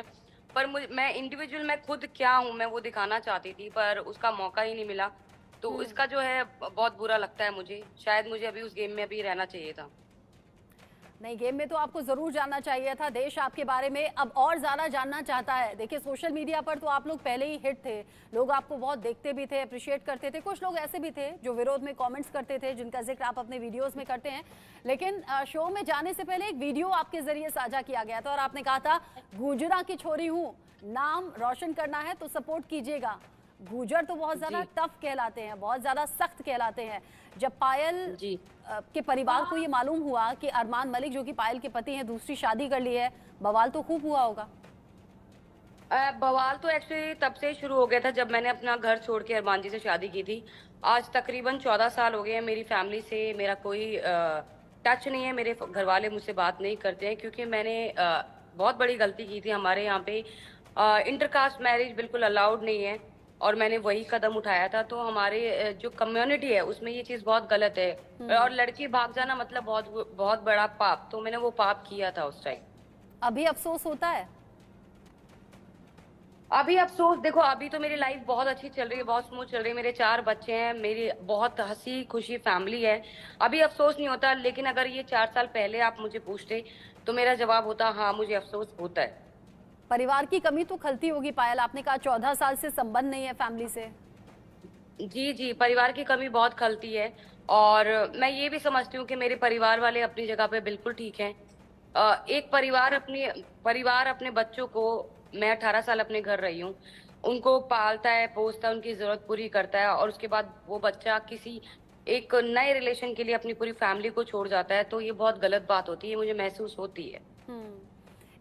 हैं। पर मैं इंडिविजुअल मैं खुद क्या हूँ मैं वो दिखाना चाहती थी, पर उसका मौका ही नहीं मिला। तो हुँ। इसका जो है बहुत बुरा लगता है मुझे। शायद मुझे अभी उस गेम में अभी रहना चाहिए था। नहीं, गेम में तो आपको ज़रूर जानना चाहिए था। देश आपके बारे में अब और ज़्यादा जानना चाहता है। देखिए, सोशल मीडिया पर तो आप लोग पहले ही हिट थे। लोग आपको बहुत देखते भी थे, एप्रिशिएट करते थे। कुछ लोग ऐसे भी थे जो विरोध में कमेंट्स करते थे, जिनका ज़िक्र आप अपने वीडियोज़ में करते हैं। लेकिन शो में जाने से पहले एक वीडियो आपके ज़रिए साझा किया गया था और आपने कहा था, "गुजरा की छोरी हूँ, नाम रोशन करना है तो सपोर्ट कीजिएगा।" गुर्जर तो बहुत ज़्यादा जी। टफ कहलाते हैं, बहुत ज़्यादा सख्त कहलाते हैं। जब पायल जी। के परिवार को ये मालूम हुआ कि अरमान मलिक जो कि पायल के पति हैं दूसरी शादी कर ली है, बवाल तो खूब हुआ होगा। बवाल तो एक्चुअली तब से शुरू हो गया था जब मैंने अपना घर छोड़ के अरमान जी से शादी की थी। आज तकरीबन 14 साल हो गए हैं। मेरी फैमिली से मेरा कोई टच नहीं है। मेरे घर वाले मुझसे बात नहीं करते हैं क्योंकि मैंने बहुत बड़ी गलती की थी। हमारे यहाँ पे इंटरकास्ट मैरिज बिल्कुल अलाउड नहीं है और मैंने वही कदम उठाया था। तो हमारे जो कम्युनिटी है उसमें ये चीज़ बहुत गलत है। और लड़की भाग जाना मतलब बहुत बहुत बड़ा पाप। तो मैंने वो पाप किया था उस टाइम। अभी अफसोस होता है? अभी अफ़सोस देखो, अभी तो मेरी लाइफ़ बहुत अच्छी चल रही है, बहुत स्मूथ चल रही है। मेरे 4 बच्चे हैं, मेरी बहुत हँसी-खुशी फैमिली है। अभी अफ़सोस नहीं होता, लेकिन अगर ये 4 साल पहले आप मुझे पूछते, तो मेरा जवाब होता हाँ, मुझे अफ़सोस होता है। परिवार की कमी तो खलती होगी पायल, आपने कहा 14 साल से संबंध नहीं है फैमिली से। जी, जी, परिवार की कमी बहुत खलती है और मैं ये भी समझती हूँ कि मेरे परिवार वाले अपनी जगह पे बिल्कुल ठीक हैं। एक परिवार अपने बच्चों को मैं 18 साल अपने घर रही हूँ, उनको पालता है, पोसता है, उनकी ज़रूरत पूरी करता है और उसके बाद वो बच्चा किसी एक नए रिलेशन के लिए अपनी पूरी फैमिली को छोड़ जाता है, तो ये बहुत गलत बात होती है, मुझे महसूस होती है।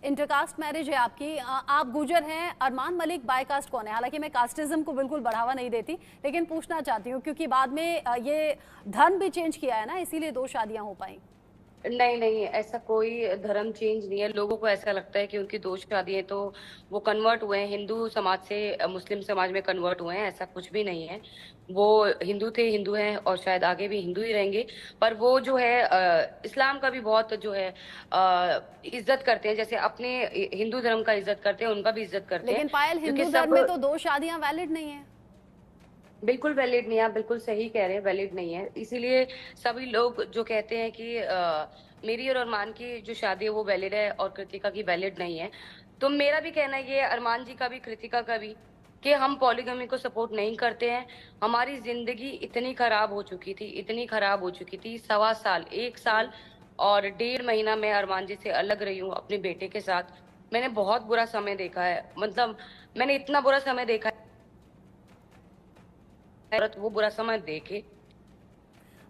इंटरकास्ट मैरिज है आपकी, आप गुर्जर हैं, अरमान मलिक बाय कास्ट कौन है? हालांकि मैं कास्टिज्म को बिल्कुल बढ़ावा नहीं देती, लेकिन पूछना चाहती हूँ क्योंकि बाद में ये धर्म भी चेंज किया है ना, इसीलिए 2 शादियां हो पाई। नहीं, नहीं, ऐसा कोई धर्म चेंज नहीं है। लोगों को ऐसा लगता है कि उनकी 2 शादी है तो वो कन्वर्ट हुए हैं, हिंदू समाज से मुस्लिम समाज में कन्वर्ट हुए हैं, ऐसा कुछ भी नहीं है। वो हिंदू थे, हिंदू हैं और शायद आगे भी हिंदू ही रहेंगे। पर वो जो है इस्लाम का भी बहुत जो है इज़्ज़त करते हैं, जैसे अपने हिंदू धर्म का इज़्ज़त करते हैं, उनका भी इज़्ज़त करते हैं। लेकिन पायल, क्योंकि हिंदू धर्म सब में तो 2 शादियां वैलिड नहीं है। बिल्कुल वैलिड नहीं है, आप बिल्कुल सही कह रहे हैं, वैलिड नहीं है। इसीलिए सभी लोग जो कहते हैं कि मेरी और अरमान की जो शादी है वो वैलिड है और कृतिका की वैलिड नहीं है। तो मेरा भी कहना ये है, अरमान जी का भी, कृतिका का भी, कि हम पॉलीगमी को सपोर्ट नहीं करते हैं। हमारी ज़िंदगी इतनी खराब हो चुकी थी, इतनी खराब हो चुकी थी, सवा साल, 1 साल और 1.5 महीना मैं अरमान जी से अलग रही हूँ अपने बेटे के साथ। मैंने बहुत बुरा समय देखा है, मतलब मैंने इतना बुरा समय देखा है, वो बुरा समय देखे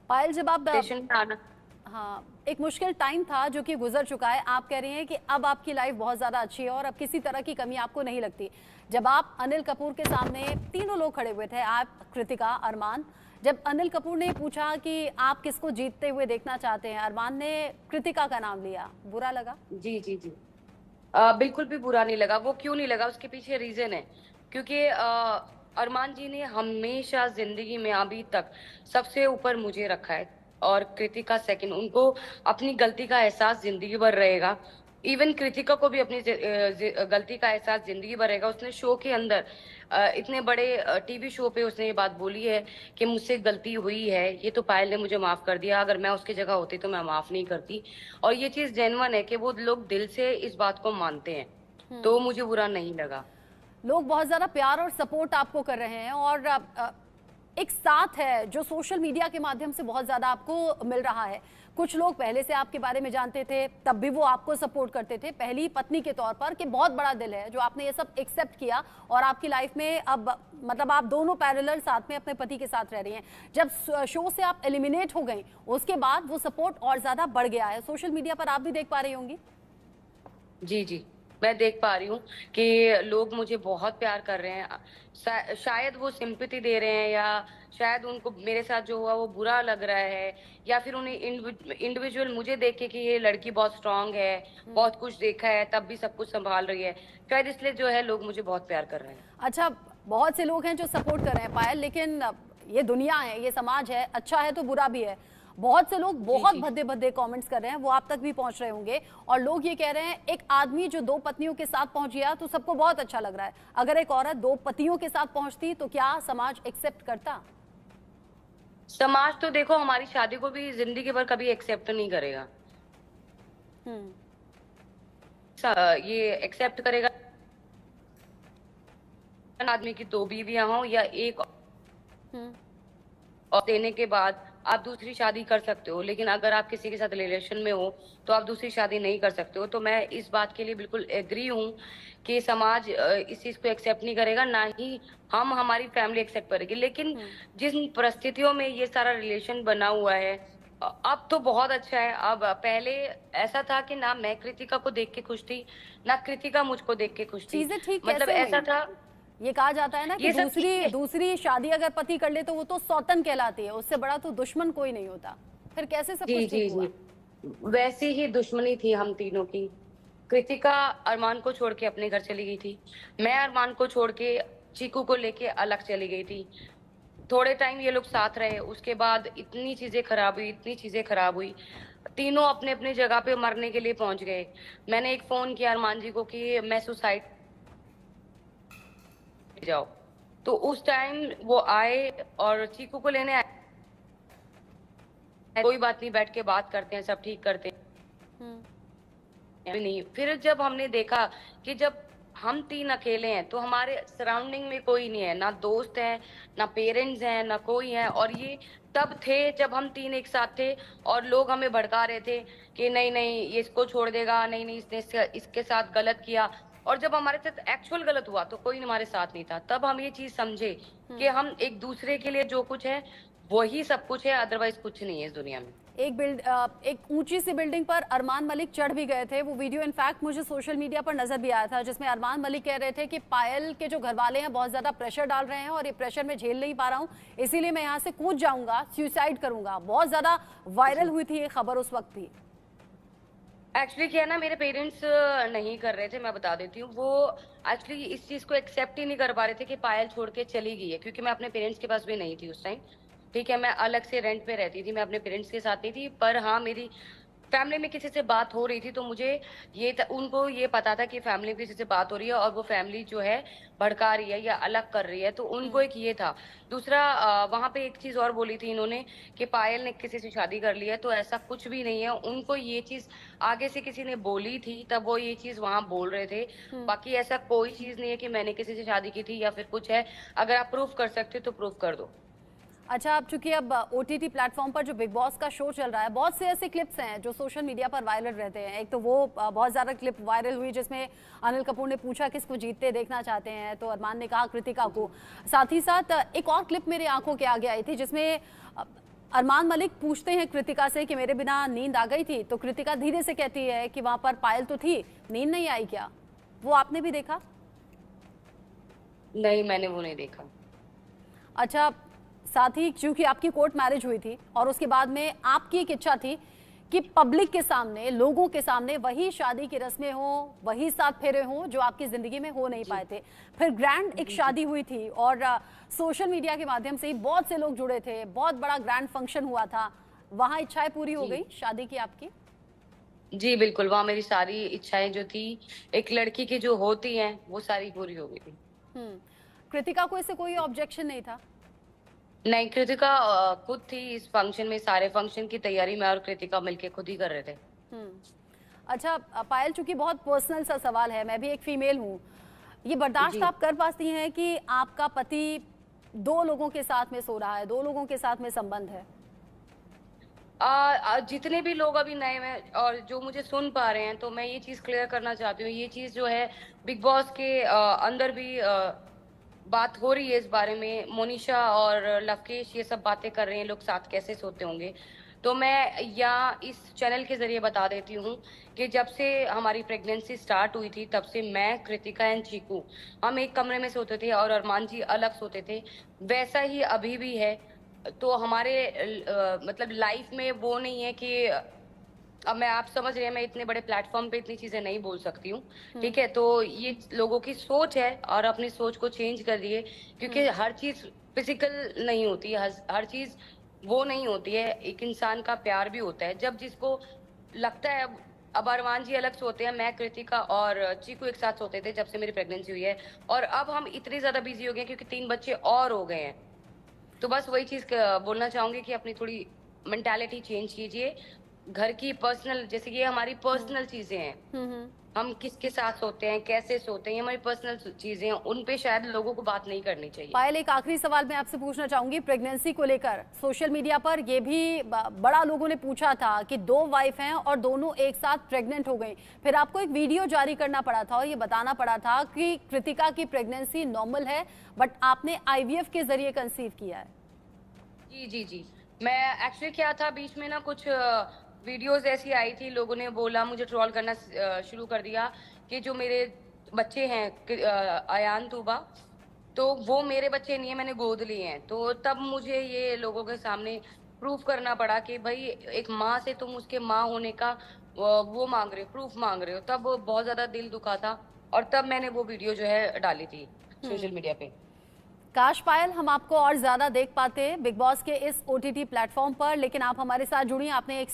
पायल, जब आप स्टेशन पे आना। हाँ, एक मुश्किल टाइम था जो कि गुजर चुका है। आप कह रही हैं कि अब आपकी लाइफ बहुत ज़्यादा अच्छी है और अब किसी तरह की कमी आपको नहीं लगती। जब आप अनिल कपूर के सामने, तीनों लोग खड़े हुए थे, आप, कृतिका, अरमान, जब अनिल कपूर ने पूछा कि आप किसको जीतते हुए देखना चाहते हैं, अरमान ने कृतिका का नाम लिया, बुरा लगा? जी, जी, जी। बिल्कुल भी बुरा नहीं लगा। वो क्यों नहीं लगा, उसके पीछे रीज़न है। क्योंकि अरमान जी ने हमेशा ज़िंदगी में अभी तक सबसे ऊपर मुझे रखा है और कृतिका सेकंड। उनको अपनी गलती का एहसास ज़िंदगी भर रहेगा। इवन कृतिका को भी अपनी गलती का एहसास ज़िंदगी भर रहेगा। उसने शो के अंदर इतने बड़े टीवी शो पे उसने ये बात बोली है कि मुझसे गलती हुई है, ये तो पायल ने मुझे माफ़ कर दिया, अगर मैं उसकी जगह होती तो मैं माफ़ नहीं करती। और ये चीज़ जेन्युइन है कि वो लोग दिल से इस बात को मानते हैं, तो मुझे बुरा नहीं लगा। लोग बहुत ज़्यादा प्यार और सपोर्ट आपको कर रहे हैं और एक साथ है जो सोशल मीडिया के माध्यम से बहुत ज़्यादा आपको मिल रहा है। कुछ लोग पहले से आपके बारे में जानते थे, तब भी वो आपको सपोर्ट करते थे पहली पत्नी के तौर पर, कि बहुत बड़ा दिल है जो आपने ये सब एक्सेप्ट किया और आपकी लाइफ में अब मतलब आप दोनों पैरेलल साथ में अपने पति के साथ रह रही हैं। जब शो से आप एलिमिनेट हो गई, उसके बाद वो सपोर्ट और ज़्यादा बढ़ गया है। सोशल मीडिया पर आप भी देख पा रही होंगी। जी, जी। मैं देख पा रही हूँ कि लोग मुझे बहुत प्यार कर रहे हैं। शायद वो सिम्पैथी दे रहे हैं या शायद उनको मेरे साथ जो हुआ वो बुरा लग रहा है या फिर उन्हें इंडिविजुअल मुझे देख के कि ये लड़की बहुत स्ट्रॉन्ग है, बहुत कुछ देखा है, तब भी सब कुछ सँभाल रही है। शायद इसलिए जो है लोग मुझे बहुत प्यार कर रहे हैं। अच्छा, बहुत से लोग हैं जो सपोर्ट कर रहे हैं पायल, लेकिन ये दुनिया है, ये समाज है, अच्छा है तो बुरा भी है। बहुत से लोग जी बहुत जी। भद्दे भद्दे कमेंट्स कर रहे हैं, वो आप तक भी पहुंच रहे होंगे। और लोग ये कह रहे हैं एक आदमी जो 2 पत्नियों के साथ पहुंच गया तो सबको बहुत अच्छा लग रहा है, अगर एक औरत 2 पतियों के साथ पहुंचती तो क्या समाज एक्सेप्ट करता? समाज तो देखो हमारी शादी को भी जिंदगी भर कभी एक्सेप्ट नहीं करेगा। हम्म। ये एक्सेप्ट करेगा आदमी की 2 बीवियां हों या एक, हम्म। और देने के बाद आप दूसरी शादी कर सकते हो, लेकिन अगर आप किसी के साथ रिलेशन में हो तो आप दूसरी शादी नहीं कर सकते हो। तो मैं इस बात के लिए बिल्कुल एग्री हूँ कि समाज इस चीज को एक्सेप्ट नहीं करेगा, ना ही हम हमारी फैमिली एक्सेप्ट करेगी। लेकिन हम्म। जिन परिस्थितियों में ये सारा रिलेशन बना हुआ है, अब तो बहुत अच्छा है। अब पहले ऐसा था कि ना मैं कृतिका को देख के खुश थी, ना कृतिका मुझको देख के खुश थी। चीजें ठीक मतलब कैसे हुई? ऐसा था, ये कहा जाता है ना कि ये सब दूसरी दूसरी शादी अगर पति कर ले तो वो तो सौतन कहलाती है, उससे बड़ा तो दुश्मन कोई नहीं होता। फिर कैसे सब जी कुछ ठीक जी हुआ? जी, वैसी ही दुश्मनी थी हम तीनों की। कृतिका अरमान को छोड़ के अपने घर चली गई थी, मैं अरमान को छोड़ के चीकू को लेके अलग चली गई थी। थोड़े टाइम ये लोग साथ रहे, उसके बाद इतनी चीजें खराब हुई, इतनी चीजें खराब हुई। तीनों अपने अपनी जगह पे मरने के लिए पहुंच गए। मैंने एक फोन किया अरमान जी को कि मैं सुसाइड जाओ, तो उस टाइम वो आए और चीकू को लेने आए। कोई बात नहीं, बैठ के बात करते हैं, सब ठीक करते हम्म। हैं। भी नहीं, फिर जब हमने देखा कि जब हम तीन अकेले हैं तो हमारे सराउंडिंग में कोई नहीं है, ना दोस्त है, ना पेरेंट्स हैं, ना कोई है। और ये तब थे जब हम तीन एक साथ थे और लोग हमें भड़का रहे थे कि नहीं नहीं ये इसको छोड़ देगा, नहीं नहीं इसने इसके साथ गलत किया। और जब हमारे साथ एक्चुअल गलत हुआ तो कोई हमारे साथ नहीं था। तब हम ये चीज समझे कि हम्म। हम एक दूसरे के लिए जो कुछ है वही सब कुछ है, अदरवाइज कुछ नहीं है इस दुनिया में। एक ऊंची सी बिल्डिंग पर अरमान मलिक चढ़ भी गए थे। वो वीडियो इनफैक्ट मुझे सोशल मीडिया पर नजर भी आया था, जिसमें अरमान मलिक कह रहे थे कि पायल के जो घर वाले हैं बहुत ज्यादा प्रेशर डाल रहे हैं और ये प्रेशर मैं झेल नहीं पा रहा हूं, इसीलिए मैं यहाँ से कूद जाऊंगा, सुसाइड करूंगा। बहुत ज्यादा वायरल हुई थी ये खबर उस वक्त भी। एक्चुअली क्या है ना, मेरे पेरेंट्स नहीं कर रहे थे, मैं बता देती हूँ। वो एक्चुअली इस चीज को एक्सेप्ट ही नहीं कर पा रहे थे कि पायल छोड़ के चली गई है, क्योंकि मैं अपने पेरेंट्स के पास भी नहीं थी उस टाइम। ठीक है, मैं अलग से रेंट पे रहती थी, मैं अपने पेरेंट्स के साथ नहीं थी। पर हाँ, मेरी फैमिली में किसी से बात हो रही थी तो मुझे उनको ये पता था कि फैमिली में किसी से बात हो रही है और वो फैमिली जो है भड़का रही है या अलग कर रही है, तो उनको एक ये था। दूसरा, वहां पे एक चीज और बोली थी इन्होंने कि पायल ने किसी से शादी कर ली है, तो ऐसा कुछ भी नहीं है। उनको ये चीज आगे से किसी ने बोली थी, तब वो ये चीज वहां बोल रहे थे। बाकी ऐसा कोई चीज नहीं है कि मैंने किसी से शादी की थी या फिर कुछ है। अगर आप प्रूफ कर सकते हो तो प्रूफ कर दो। अच्छा, अब चूंकि अब ओटीटी प्लेटफॉर्म पर जो बिग बॉस का शो चल रहा है, बहुत से ऐसे क्लिप्स हैं जो सोशल मीडिया पर वायरल रहते हैं। एक तो वो बहुत ज्यादा क्लिप वायरल हुई जिसमें अनिल कपूर ने पूछा किसको जीतते देखना चाहते हैं, तो अरमान ने कहा कृतिका को। साथ ही साथ एक और क्लिप मेरे आंखों के आगे आई थी जिसमें अरमान मलिक पूछते हैं कृतिका से कि मेरे बिना नींद आ गई थी, तो कृतिका धीरे से कहती है कि वहां पर पायल तो थी, नींद नहीं आई क्या? वो आपने भी देखा? नहीं, मैंने वो नहीं देखा। अच्छा, साथ ही क्योंकि आपकी कोर्ट मैरिज हुई थी और उसके बाद में आपकी एक इच्छा थी कि पब्लिक के सामने, लोगों के सामने वही शादी की रस्में हो, वही साथ फेरे हो जो आपकी जिंदगी में हो नहीं पाए थे। फिर ग्रैंड एक शादी हुई थी और सोशल मीडिया के माध्यम से ही बहुत से लोग जुड़े थे, बहुत बड़ा ग्रैंड फंक्शन हुआ था। वहां इच्छाएं पूरी हो गई शादी की आपकी? जी बिल्कुल, वहां मेरी सारी इच्छाएं जो थी एक लड़की की जो होती हैं वो सारी पूरी हो गई थी। हम्म। कृतिका को इससे कोई ऑब्जेक्शन नहीं था? नहीं, कृतिका खुद थी इस फंक्शन में। सारे फंक्शन की तैयारी मैं और कृतिका मिलके खुद ही कर रहे थे। हम्म। अच्छा पायल, चूंकि बहुत पर्सनल सा सवाल है, मैं भी एक फीमेल हूँ, ये बर्दाश्त जी। आप कर पाती हैं कि आपका पति 2 लोगों के साथ में सो रहा है, 2 लोगों के साथ में संबंध है? जितने भी लोग अभी नए हैं और जो मुझे सुन पा रहे हैं, तो मैं ये चीज क्लियर करना चाहती हूँ। ये चीज जो है बिग बॉस के अंदर भी बात हो रही है इस बारे में। मोनिशा और लवकेश ये सब बातें कर रहे हैं, लोग साथ कैसे सोते होंगे। तो मैं यहाँ इस चैनल के जरिए बता देती हूँ कि जब से हमारी प्रेगनेंसी स्टार्ट हुई थी तब से मैं, कृतिका एंड चीकू, हम एक कमरे में सोते थे और अरमान जी अलग सोते थे। वैसा ही अभी भी है। तो हमारे मतलब लाइफ में वो नहीं है कि अब मैं, आप समझ रहे हैं, मैं इतने बड़े प्लेटफॉर्म पे इतनी चीजें नहीं बोल सकती हूँ। ठीक है, तो ये लोगों की सोच है और अपनी सोच को चेंज कर दिए, क्योंकि हर चीज फिजिकल नहीं होती। हर चीज वो नहीं होती है। एक इंसान का प्यार भी होता है जब जिसको लगता है। अब अरमान जी अलग सोते हैं, मैं, कृतिका और चीकू एक साथ सोते थे जब से मेरी प्रेगनेंसी हुई है। और अब हम इतने ज्यादा बिजी हो गए हैं क्योंकि 3 बच्चे और हो गए हैं। तो बस वही चीज बोलना चाहूंगी कि अपनी थोड़ी मेंटालिटी चेंज कीजिए। घर की पर्सनल, जैसे कि ये हमारी पर्सनल चीजें हैं, हम्म। हम किसके साथ सोते हैं, कैसे सोते हैं, ये हमारी पर्सनल चीजें हैं, उन पे शायद लोगों को बात नहीं करनी चाहिए। पायल, एक आखिरी सवाल मैं आपसे पूछना चाहूंगी प्रेगनेंसी को लेकर। सोशल मीडिया पर ये भी बड़ा लोगों ने पूछा था कि 2 वाइफ हैं और दोनों एक साथ प्रेग्नेंट हो गई, फिर आपको एक वीडियो जारी करना पड़ा था और ये बताना पड़ा था कि कृतिका की प्रेगनेंसी नॉर्मल है, बट आपने आईवीएफ के जरिए कंसीव किया है। जी जी जी। मैं एक्चुअली क्या था, बीच में ना कुछ वीडियोस ऐसी आई थी, लोगों ने बोला, मुझे ट्रोल करना शुरू कर दिया कि जो मेरे बच्चे हैं अयान तूबा, तो वो मेरे बच्चे नहीं है, मैंने गोद लिए हैं। तो तब मुझे ये लोगों के सामने प्रूफ करना पड़ा कि भाई एक माँ से तुम उसके माँ होने का वो मांग रहे हो, प्रूफ मांग रहे हो। तब बहुत ज्यादा दिल दुखा था और तब मैंने वो वीडियो जो है डाली थी सोशल मीडिया पे। काश पायल हम आपको और ज्यादा देख पाते बिग बॉस के इस ओटीटी प्लेटफॉर्म पर, लेकिन आप हमारे साथ जुड़ी, आपने एक